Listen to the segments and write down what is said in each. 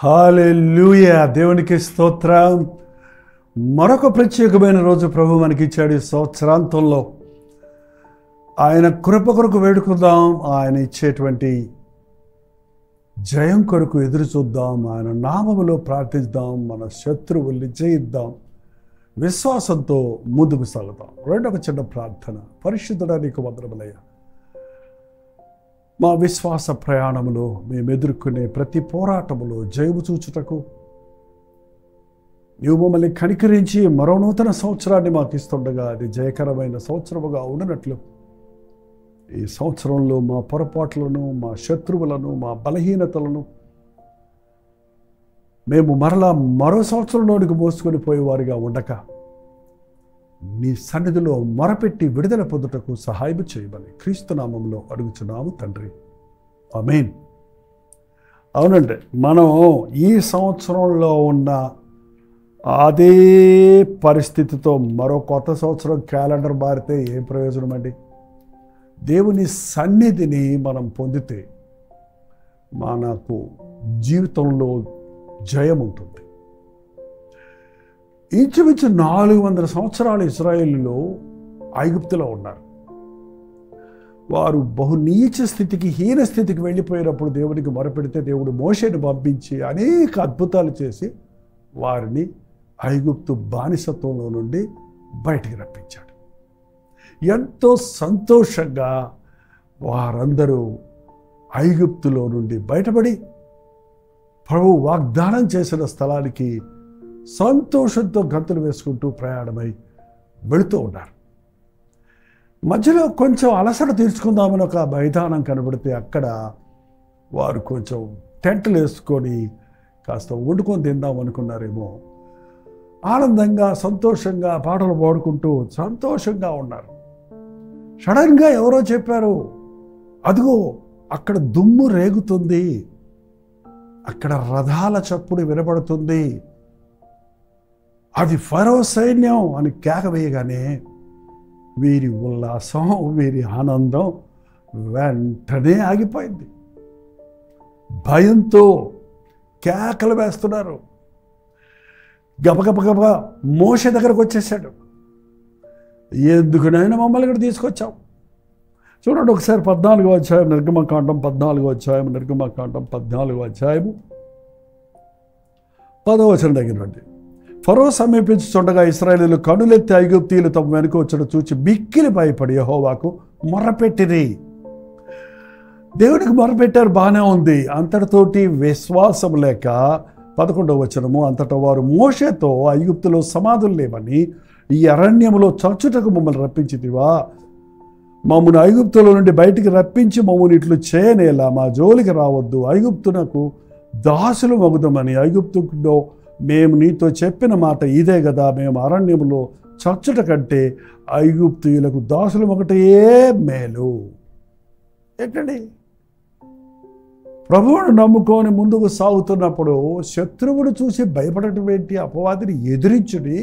హల్లెలూయా, దేవునికి స్తోత్రం. మరొక ప్రత్యేకమైన రోజు ప్రభు మనకిచ్చాడు. ఈ సంవత్సరాంతంలో ఆయన కృప కొరకు వేడుకుందాం. ఆయన ఇచ్చేటువంటి జయం కొరకు ఎదురు చూద్దాం. ఆయన నామములో ప్రార్థిద్దాం. మన శత్రువుల్ని జయిద్దాం. విశ్వాసంతో ముందుకు సాగుదాం. రెండవ చిన్న ప్రార్థన. పరిశుద్ధుడా, నీకు వందనములయ్యా. మా విశ్వాస ప్రయాణములో మేము ఎదుర్కొనే ప్రతి పోరాటములో జయము చూచుటకు నీవు మమ్మల్ని కనికరించి మరో నూతన సంవత్సరాన్ని మాకు ఇస్తుండగా అది జయకరమైన సంవత్సరముగా ఉండనట్లు ఈ సంవత్సరంలో మా పొరపాట్లను, మా శత్రువులను, మా బలహీనతలను మేము మరో సంవత్సరంలోనికి మోసుకొని పోయేవారిగా ఉండక నీ సన్నిధిలో మొరపెట్టి విడుదల పొందుటకు సహాయం చేయమని క్రీస్తు నామములో అడుగుచున్నాము తండ్రి, ఆమేన్. అవునండి, మనం ఈ సంవత్సరంలో ఉన్న అదే పరిస్థితితో మరో కొత్త సంవత్సరం క్యాలెండర్ మారితే ఏం ప్రయోజనం అండి? దేవుని సన్నిధిని మనం పొందితే మనకు జీవితంలో జయం ఉంటుంది. ఇంచుమించు 400 సంవత్సరాలు ఇశ్రాయేలులో ఐగుప్తులో ఉన్నారు. వారు బహు నీచ స్థితికి, హీన స్థితికి వెళ్ళిపోయినప్పుడు దేవునికి మొరపెడితే దేవుడు మోషేని పంపించి అనేక అద్భుతాలు చేసి వారిని ఐగుప్తు బానిసత్వంలో నుండి బయటికి రప్పించాడు. ఎంతో సంతోషంగా వారందరూ ఐగుప్తులో నుండి బయటపడి ప్రభు వాగ్దానం చేసిన స్థలానికి సంతోషంతో గంతులు వేసుకుంటూ ప్రయాణమై వెళుతూ ఉన్నారు. మధ్యలో కొంచెం అలసట తీర్చుకుందామని ఒక మైదానం కనబడితే అక్కడ వారు కొంచెం టెంట్లు వేసుకొని కాస్త వండుకొని తిందాం అనుకున్నారేమో. ఆనందంగా సంతోషంగా పాటలు పాడుకుంటూ సంతోషంగా ఉన్నారు. సడన్గా ఎవరో చెప్పారు, అదిగో అక్కడ దుమ్ము రేగుతుంది, అక్కడ రథాల చప్పుడు వినబడుతుంది, అది ఫరో సైన్యం అని కేక వేయగానే వీరి ఉల్లాసం, వీరి ఆనందం వెంటనే ఆగిపోయింది. భయంతో కేకలు వేస్తున్నారు. గబగబ మోషే దగ్గరకు వచ్చేసాడు. ఎందుకునైనా మమ్మల్ని ఇక్కడ తీసుకొచ్చాం? చూడండి ఒకసారి 14వ అధ్యాయం నిర్గమకాండం, 14వ అధ్యాయం నిర్గమకాండం 14వ అధ్యాయము 10వ వచనం దగ్గర నుండి. ఫరో సమీపించుచుండగా ఇశ్రాయేలీయులు కనులెత్తి ఐగుప్తీయులు తమ వెనుక వచ్చడం చూచి మిక్కిలి భయపడి యెహోవాకు మొర్రపెట్టిరి. దేవునికి మొర్రపెట్టారు, బాగానే ఉంది. అంతటితోటి విశ్వాసం లేక 11వ వచనము, అంతటా వారు మోషేతో ఐగుప్తులో సమాధులు లేవని ఈ అరణ్యములో చచ్చుటకు మమ్మల్ని రప్పించితివా? మమ్మల్ని ఐగుప్తులో నుండి బయటికి రప్పించి మమ్మల్ని ఇట్లు చేయనేలా, మా జోలికి రావద్దు, ఐగుప్తునకు దాసులు మగుదమని ఐగుప్తులో మేము నీతో చెప్పిన మాట ఇదే కదా, మేము అరణ్యములో చచ్చుట కంటే ఐగుప్తీయులకు దాసులు ఒకటే మేలు. ఏంటండి? ప్రభువును నమ్ముకొని ముందుకు సాగుతున్నప్పుడు శత్రువును చూసి భయపడటం ఏంటి? అపవాదిని ఎదిరించుడి,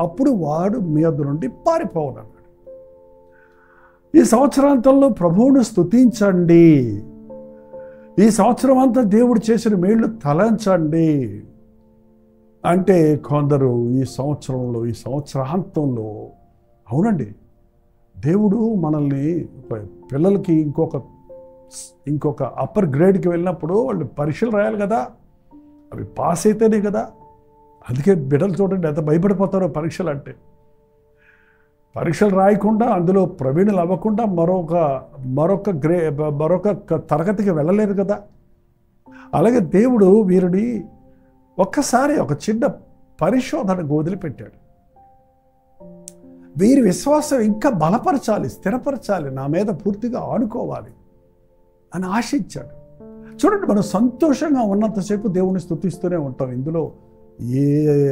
అప్పుడు వాడు మీ వద్ద నుండి పారిపోవన్నాడు. ఈ సంవత్సరాంతంలో ప్రభువును స్తుతించండి. ఈ సంవత్సరం అంతా దేవుడు చేసిన మేళ్ళు తలంచండి. అంటే కొందరు ఈ సంవత్సరంలో, ఈ సంవత్సరాంతంలో, అవునండి, దేవుడు మనల్ని పిల్లలకి ఇంకొక అప్పర్ గ్రేడ్కి వెళ్ళినప్పుడు వాళ్ళు పరీక్షలు రాయాలి కదా, అవి పాస్ అయితేనే కదా. అందుకే బిడ్డలు చూడండి ఎంత భయపడిపోతారో పరీక్షలు అంటే. పరీక్షలు రాయకుండా, అందులో ప్రవీణులు అవ్వకుండా మరొక తరగతికి వెళ్ళలేరు కదా. అలాగే దేవుడు వీరిని ఒక్కసారి ఒక చిన్న పరిశోధనకు వదిలిపెట్టాడు. వీరి విశ్వాసం ఇంకా బలపరచాలి, స్థిరపరచాలి, నా మీద పూర్తిగా ఆనుకోవాలి అని ఆశించాడు. చూడండి, మనం సంతోషంగా ఉన్నంతసేపు దేవుని స్తుతిస్తూనే ఉంటాం. ఇందులో ఏ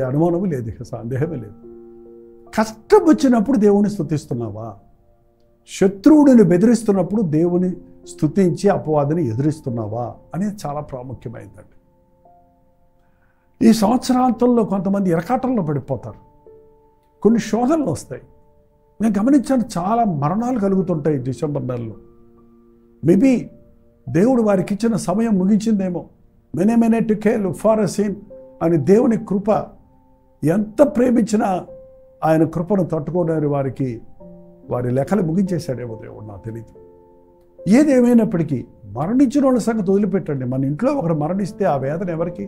అనుమానము లేదు, ఇక సందేహమే లేదు. కష్టం వచ్చినప్పుడు దేవుని స్తుతిస్తున్నావా? శత్రువుడిని బెదిరిస్తున్నప్పుడు దేవుని స్తుతించి అపవాదిని ఎదిరిస్తున్నావా అనేది చాలా ప్రాముఖ్యమైందండి. ఈ సంవత్సరాంతంలో కొంతమంది ఇరకాటంలో పడిపోతారు. కొన్ని శోధనలు వస్తాయి. నేను గమనించాను, చాలా మరణాలు కలుగుతుంటాయి డిసెంబర్ నెలలో. మేబీ దేవుడు వారికి ఇచ్చిన సమయం ముగించిందేమో. మెనే టుకేలు ఫారసీన్ అని దేవుని కృప ఎంత ప్రేమించినా ఆయన కృపను తట్టుకోలేని వారికి వారి లెక్కలు ముగించేశాడేమో దేవుడు, నాకు తెలియదు. ఏదేమైనప్పటికీ మరణించిన వాళ్ళ సంగతి వదిలిపెట్టండి. మన ఇంట్లో ఒకరు మరణిస్తే ఆ వేదన ఎవరికి?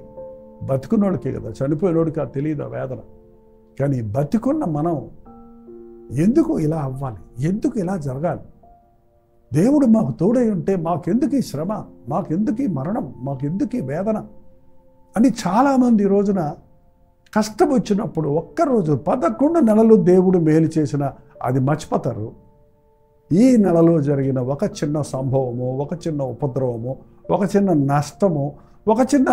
బతుకున్నోడికే కదా, చనిపోయినోడికి అది తెలియదు ఆ వేదన. కానీ బతికున్న మనం ఎందుకు ఇలా అవ్వాలి? ఎందుకు ఇలా జరగాలి? దేవుడు మాకు తోడై ఉంటే మాకెందుకు ఈ శ్రమ, మాకెందుకు ఈ మరణం, మాకెందుకు ఈ వేదన అని చాలామంది ఈ రోజున కష్టం వచ్చినప్పుడు ఒక్కరోజు 11 నెలలు దేవుడు మేలు చేసిన అది మర్చిపోతారు. ఈ నెలలో జరిగిన ఒక చిన్న సంభవము, ఒక చిన్న ఉపద్రవము, ఒక చిన్న నష్టము, ఒక చిన్న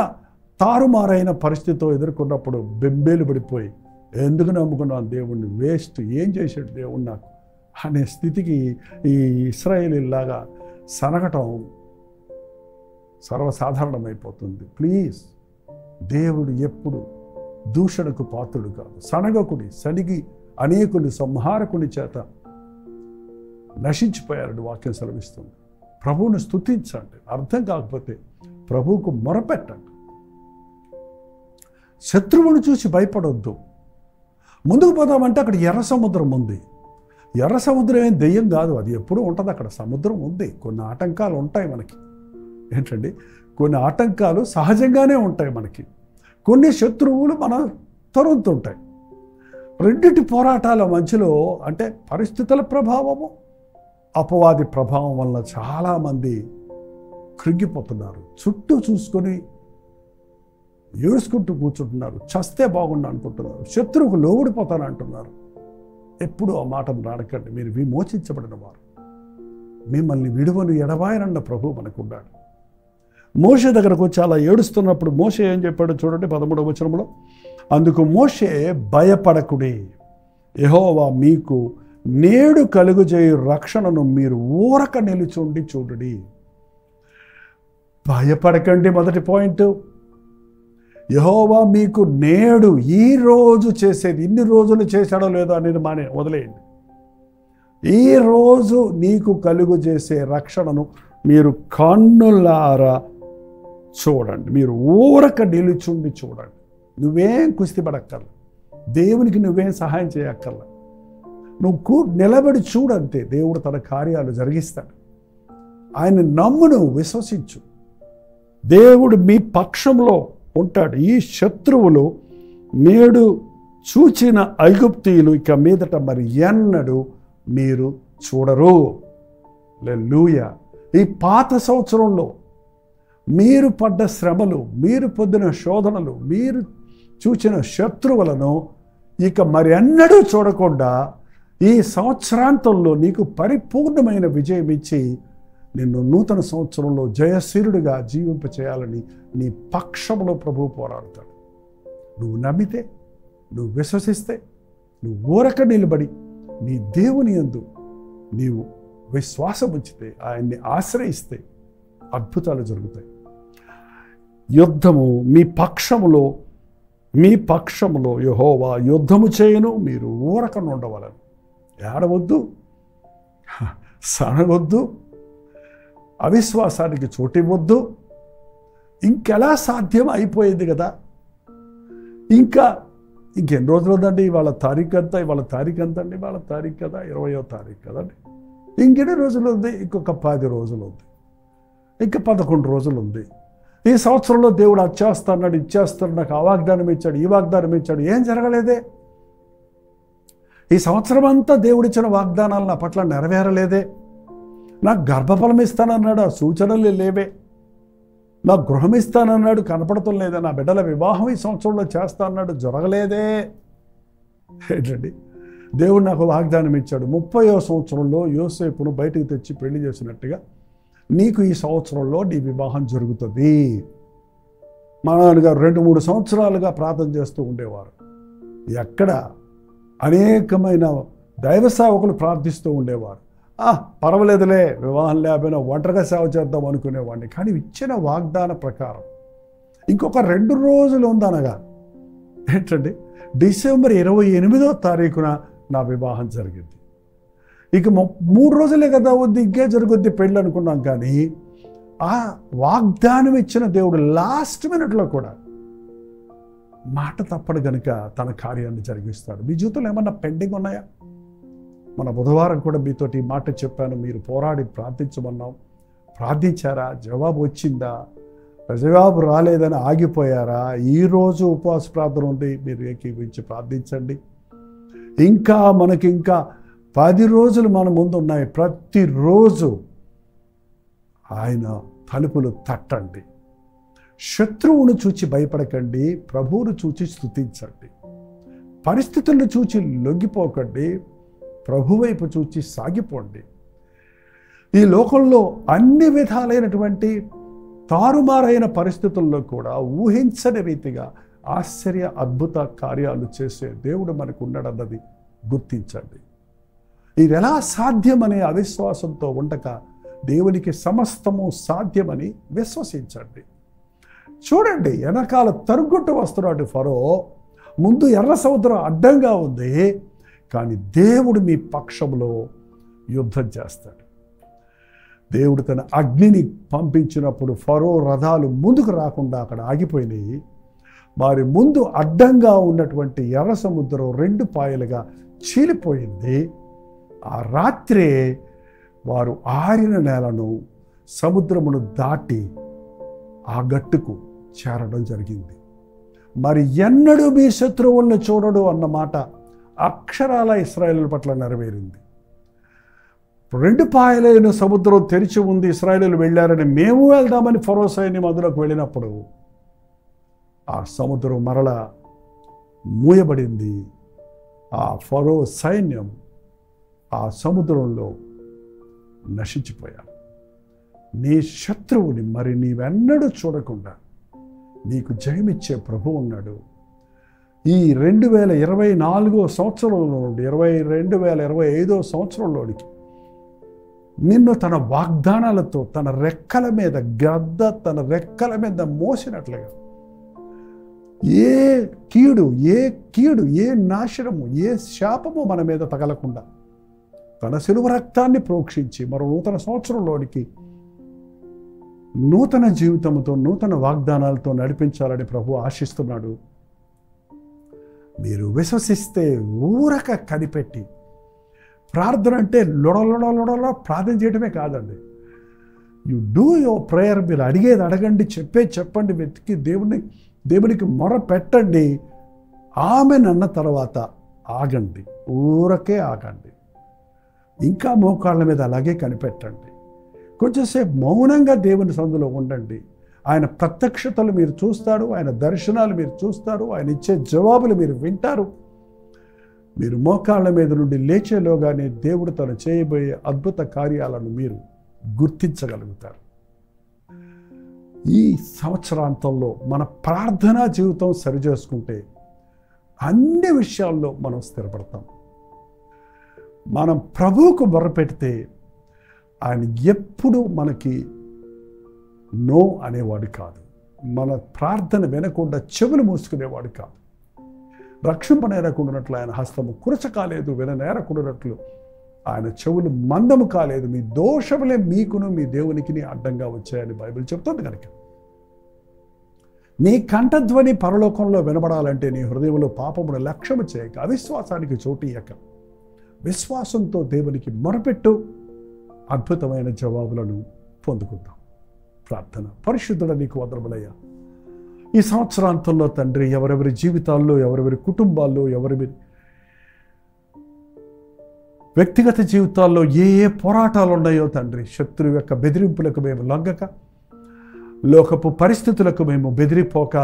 తారుమారైన పరిస్థితితో ఎదుర్కొన్నప్పుడు బెంబేలు పడిపోయి ఎందుకు నమ్ముకున్నాను దేవుణ్ణి, వేస్ట్, ఏం చేశాడు దేవుడు నాకు అనే స్థితికి ఈ ఇశ్రాయేలీలాగా సనగటం సర్వసాధారణమైపోతుంది. ప్లీజ్, దేవుడు ఎప్పుడు దూషణకు పాత్రుడు కాదు. సనగకుడి, సనిగి అనేకుని సంహారకుని చేత నశించిపోయారని వాక్యం సెలవిస్తుంది. ప్రభువును స్తుతించండి, అర్థం కాకపోతే ప్రభువుకు మొరపెట్టండి. శత్రువును చూసి భయపడొద్దు. ముందుకు పోదామంటే అక్కడ ఎర్ర సముద్రం ఉంది. ఎర్ర సముద్రం ఏం దెయ్యం కాదు, అది ఎప్పుడూ ఉంటుంది. అక్కడ సముద్రం ఉంది. కొన్ని ఆటంకాలు ఉంటాయి మనకి. ఏంటండి, కొన్ని ఆటంకాలు సహజంగానే ఉంటాయి మనకి. కొన్ని శత్రువులు మన తరుముతుంటాయి. రెండింటి పోరాటాల మధ్యలో అంటే పరిస్థితుల ప్రభావము, అపవాది ప్రభావం వల్ల చాలామంది కృంగిపోతున్నారు. చుట్టూ చూసుకొని ఏడుచుకుంటూ కూర్చుంటున్నారు. చస్తే బాగుండు అనుకుంటున్నారు. శత్రువుకు లోబడిపోతాను అంటున్నారు. ఎప్పుడు ఆ మాటను రాడకండి. మీరు విమోచించబడిన వారు, మిమ్మల్ని విడువను ఎడబాయనన్న ప్రభు మనకున్నాడు. మోషే దగ్గరకు వచ్చి అలా ఏడుస్తున్నప్పుడు మోషే ఏం చెప్పాడో చూడండి 13వ వచనంలో. అందుకు మోషే, భయపడకుడి, యెహోవా మీకు నేడు కలుగజేయు రక్షణను మీరు ఊరక నిలుచుండి చూడుడి. భయపడకండి. మొదటి పాయింట్, యెహోవా మీకు నేడు, ఈ రోజు చేసేది, ఇన్ని రోజులు చేశాడో లేదో అనేది వదిలేయండి. ఈ రోజు నీకు కలుగు చేసే రక్షణను మీరు కన్నులారా చూడండి. మీరు ఊరక నిలుచుండి చూడండి. నువ్వేం కుస్తీ పడక్కర్ల, దేవునికి నువ్వేం సహాయం చేయక్కర్ల. నువ్వు నిలబడి చూడంతే, దేవుడు తన కార్యాలు జరిగిస్తాడు. ఆయన నమ్ము, నువ్వు విశ్వసించు. దేవుడు మీ పక్షంలో ఉంటాడు. ఈ శత్రువులు నేడు చూచిన ఐగుప్తీయులు ఇక మీదట మరి ఎన్నడూ మీరు చూడరు. హల్లెలూయా. ఈ పాత సంవత్సరంలో మీరు పడ్డ శ్రమలు, మీరు పొందిన శోధనలు, మీరు చూచిన శత్రువులను ఇక మరి ఎన్నడూ చూడకుండా ఈ సంవత్సరాంతంలో నీకు పరిపూర్ణమైన విజయం ఇచ్చి నిన్ను నూతన సంవత్సరంలో జయశీలుడిగా జీవింపచేయాలని నీ పక్షంలో ప్రభువు పోరాడుతాడు. నువ్వు నమ్మితే, నువ్వు విశ్వసిస్తే, నువ్వు ఊరక నిలబడి నీ దేవుని యందు నీవు విశ్వాసం ఉంచితే, ఆయన్ని ఆశ్రయిస్తే అద్భుతాలు జరుగుతాయి. యుద్ధము మీ పక్షములో యెహోవా యుద్ధము చేయను, మీరు ఊరక ఉండవలను. ఏడవద్దు, సనగొద్దు, అవిశ్వాసానికి చోటివ్వద్దు. ఇంకెలా సాధ్యం అయిపోయింది కదా, ఇంకెన్ని రోజులు ఉందండి? ఇవాళ తారీఖు అంతా, ఇవాళ తారీఖు ఎంత అండి? ఇవాళ తారీఖు కదా, 20వ తారీఖు కదండి. ఇంకెన్ని రోజులు ఉంది? ఇంకొక 10 రోజులు ఉంది, ఇంకా 11 రోజులు ఉంది. ఈ సంవత్సరంలో దేవుడు అది చేస్తాడు, ఇచ్చేస్తాడు, నాకు ఆ వాగ్దానం ఇచ్చాడు, ఈ వాగ్దానం ఇచ్చాడు, ఏం జరగలేదే. ఈ సంవత్సరం అంతా దేవుడిచ్చిన వాగ్దానాలు నా పట్ల నెరవేరలేదే. నాకు గర్భఫలం ఇస్తానన్నాడు, ఆ సూచనలు లేవే. నాకు గృహం ఇస్తానన్నాడు, కనపడటం లేదే. నా బిడ్డల వివాహం ఈ సంవత్సరంలో చేస్తా అన్నాడు, జరగలేదే. ఏంటండి, దేవుడు నాకు వాగ్దానం ఇచ్చాడు. 30వ సంవత్సరంలో యోసేపును బయటకు తెచ్చి పెళ్లి చేసినట్టుగా నీకు ఈ సంవత్సరంలో నీ వివాహం జరుగుతుంది. మా నాన్నగారు 2-3 సంవత్సరాలుగా ప్రార్థన చేస్తూ ఉండేవారు. ఎక్కడ అనేకమైన దైవ సేవకులు ప్రార్థిస్తూ ఉండేవారు. పర్వాలేదులే, వివాహం లేకపోయినా ఒంటరిగా సేవ చేద్దాం అనుకునేవాడిని. కానీ ఇచ్చిన వాగ్దాన ప్రకారం ఇంకొక 2 రోజులు ఉందనగా ఏంటండి, డిసెంబర్ 28వ తారీఖున నా వివాహం జరిగింది. ఇక 3 రోజులే కదా ఉంది, ఇంకే జరుగుద్ది పెళ్ళి అనుకున్నాం. కానీ ఆ వాగ్దానం ఇచ్చిన దేవుడు లాస్ట్ మినిట్లో కూడా మాట తప్పడు గనుక తన కార్యాన్ని జరిగిస్తాడు. మీ జీవితంలో ఏమన్నా పెండింగ్ ఉన్నాయా? మన బుధవారం కూడా మీతోటి ఈ మాట చెప్పాను. మీరు పోరాడి ప్రార్థించమన్నాం. ప్రార్థించారా? జవాబు వచ్చిందా? జవాబు రాలేదని ఆగిపోయారా? ఈరోజు ఉపవాస ప్రార్థన ఉంది, మీరు ఏకీవించి ప్రార్థించండి. మనకి ఇంకా 10 రోజులు మన ముందు ఉన్నాయి. ప్రతిరోజు ఆయన తలుపులు తట్టండి. శత్రువును చూచి భయపడకండి, ప్రభువును చూచి స్తుతించండి. పరిస్థితులను చూచి లొంగిపోకండి, ప్రభువైపు చూచి సాగిపోండి. ఈ లోకంలో అన్ని విధాలైనటువంటి తారుమారైన పరిస్థితుల్లో కూడా ఊహించని రీతిగా ఆశ్చర్య అద్భుత కార్యాలు చేసే దేవుడు మనకు ఉన్నాడన్నది గుర్తించండి. ఇది ఎలా సాధ్యమనే అవిశ్వాసంతో ఉండక దేవునికి సమస్తము సాధ్యమని విశ్వసించండి. చూడండి, వెనకాల తరుగుట్టు వస్తున్నాడు ఫరో. ముందు ఎర్ర సముద్రం అడ్డంగా ఉంది, కానీ దేవుడు మీ పక్షంలో యుద్ధం చేస్తాడు. దేవుడు తన అగ్నిని పంపించినప్పుడు ఫరో రథాలు ముందుకు రాకుండా అక్కడ ఆగిపోయినాయి. వారి ముందు అడ్డంగా ఉన్నటువంటి ఎర్ర సముద్రం 2 పాయలుగా చీలిపోయింది. ఆ రాత్రే వారు ఆరిన నేలను, సముద్రమును దాటి ఆ గట్టుకు చేరడం జరిగింది. మరి ఎన్నడూ మీ శత్రువులను చూడడు అన్నమాట అక్షరాల ఇశ్రాయేలు పట్ల నెరవేరింది. 2 పాయలైన సముద్రం తెరిచి ఉంది, ఇశ్రాయేలు వెళ్ళారని మేము వెళ్దామని ఫరో సైన్యం అందులోకి వెళ్ళినప్పుడు ఆ సముద్రం మరల మూయబడింది. ఆ ఫరో సైన్యం ఆ సముద్రంలో నశించిపోయారు. నీ శత్రువుని మరి నీవెన్నడూ చూడకుండా నీకు జయమిచ్చే ప్రభు ఉన్నాడు. ఈ 2024 సంవత్సరంలో నుండి 2025 సంవత్సరంలోనికి నిన్ను తన వాగ్దానాలతో తన రెక్కల మీద తన రెక్కల మీద మోసినట్లుగా ఏ కీడు, ఏ నాశనము, ఏ శాపము మన మీద తగలకుండా తన శిలువ రక్తాన్ని ప్రోక్షించి మరో నూతన సంవత్సరంలోనికి నూతన జీవితంతో నూతన వాగ్దానాలతో నడిపించాలని ప్రభు ఆశిస్తున్నాడు. మీరు విశ్వసిస్తే ఊరక కనిపెట్టి ప్రార్థన అంటే లొడలొడలొడలో ప్రార్థన చేయడమే కాదండి. You do your prayer. మీరు అడిగేది అడగండి, చెప్పండి, వెతికి దేవునికి మొర పెట్టండి. ఆమెన్ అన్న తర్వాత ఆగండి, ఊరకే ఆగండి. ఇంకా మోకాళ్ళ మీద అలాగే కనిపెట్టండి. కొంచెంసేపు మౌనంగా దేవుని సందులో ఉండండి. ఆయన ప్రత్యక్షతలు మీరు చూస్తారు, ఆయన దర్శనాలు మీరు చూస్తారు, ఆయన ఇచ్చే జవాబులు మీరు వింటారు. మీరు మోకాళ్ళ మీద నుండి లేచేలోగానే దేవుడు తను చేయబోయే అద్భుత కార్యాలను మీరు గుర్తించగలుగుతారు. ఈ సంవత్సరాంతంలో మన ప్రార్థనా జీవితం సరిచేసుకుంటే అన్ని విషయాల్లో మనం స్థిరపడతాం. మనం ప్రభువుకు మొరపెడితే ఆయన ఎప్పుడు మనకి నో అనేవాడు కాదు. మన ప్రార్థన వినకుండా చెవులు మూసుకునేవాడు కాదు. రక్షింపనేరకుండానట్లు ఆయన హస్తము కురచ కాలేదు, విననేరకుండానట్లు ఆయన చెవులు మందము కాలేదు. మీ దోషములే మీకును మీ దేవునికి అడ్డంగా వచ్చాయని బైబిల్ చెప్తుంది. కనుక నీ కంఠధ్వని పరలోకంలో వినబడాలంటే నీ హృదయంలో పాపమును లక్ష్యము చేయక, అవిశ్వాసానికి చోటు ఇయ్యక, విశ్వాసంతో దేవునికి మొరపెట్టు. అద్భుతమైన జవాబులను పొందుకుందాం. ప్రార్థన. పరిశుద్ధుడ నీకు వందనములయ్యా. ఈ సంవత్సరాంతంలో తండ్రి, ఎవరెవరి జీవితాల్లో, ఎవరెవరి కుటుంబాల్లో, ఎవరెవరి వ్యక్తిగత జీవితాల్లో ఏ పోరాటాలు ఉన్నాయో తండ్రి, శత్రువు యొక్క బెదిరింపులకు మేము లొంగక, లోకపు పరిస్థితులకు మేము బెదిరిపోక,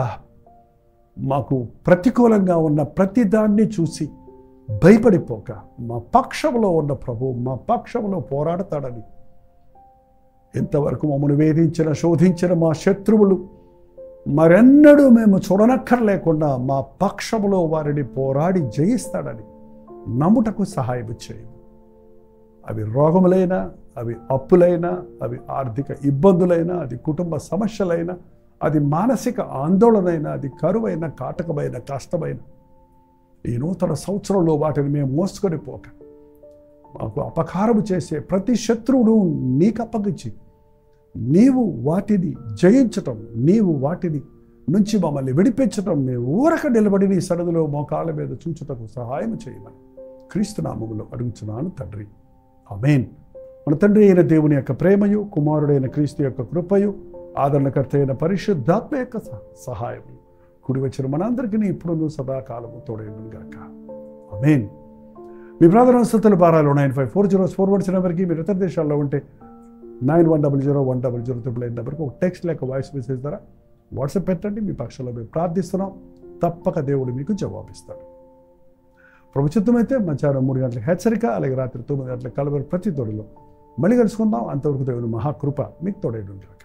మాకు ప్రతికూలంగా ఉన్న ప్రతి దాన్ని చూసి భయపడిపోక, మా పక్షంలో ఉన్న ప్రభు మా పక్షంలో పోరాడతాడని, ఇంతవరకు మమ్మల్ని వేధించిన శోధించిన మా శత్రువులు మరెన్నడూ మేము చూడనక్కర్లేకుండా మా పక్షంలో వారిని పోరాడి జయిస్తాడని నమ్ముటకు సహాయం చేయి. అవి రోగములైనా, అవి అప్పులైనా, అవి ఆర్థిక ఇబ్బందులైనా, అది కుటుంబ సమస్యలైనా, అది మానసిక ఆందోళనైనా, అది కరువైన, కాటకమైన, కష్టమైన ఈ నూతన సంవత్సరంలో వాటిని మేము మోసుకొని పోక, మాకు అపకారము చేసే ప్రతి శత్రువును నీకు అప్పగించి నీవు వాటిని జయించటం, నీవు వాటిని నుంచి మమ్మల్ని విడిపించటం, మేము ఊరక నిలబడి నీ సన్నిధిలో మోకాళ్ళ మీద చూచుటకు సహాయం చేయమని క్రీస్తు నామములో అడుగుచున్నాను తండ్రి. ఆమేన్. మన తండ్రి అయిన దేవుని యొక్క ప్రేమయు, కుమారుడైన క్రీస్తు యొక్క కృపయు, ఆదరణకర్త అయిన పరిశుద్ధాత్మ యొక్క సహాయము కుడి వచ్చిన మనందరికీ ఇప్పుడు సదాకాలము తోడైండును గాక. ఆమేన్. మీ ప్రార్థనా స్తుతుల భారాలు 9540 నెంబర్కి, మీరు ఇతర దేశాల్లో ఉంటే 91001000 నెంబర్కి ఒక టెక్స్ట్ లేక వాయిస్ మెసేజ్ ద్వారా వాట్సాప్ పెట్టండి. మీ పక్షంలో మేము ప్రార్థిస్తున్నాం. తప్పక దేవుడు మీకు జవాబిస్తాడు. ప్రభు చిత్తమైతే మధ్యాహ్నం 3 గంటలకు హెచ్చరిక, అలాగే రాత్రి 9 గంటలకు కలవరి ప్రతి తోడులో మళ్ళీ కలుసుకుందాం. అంతవరకు దేవుని మహాకృప మీకు తోడైండును గాక.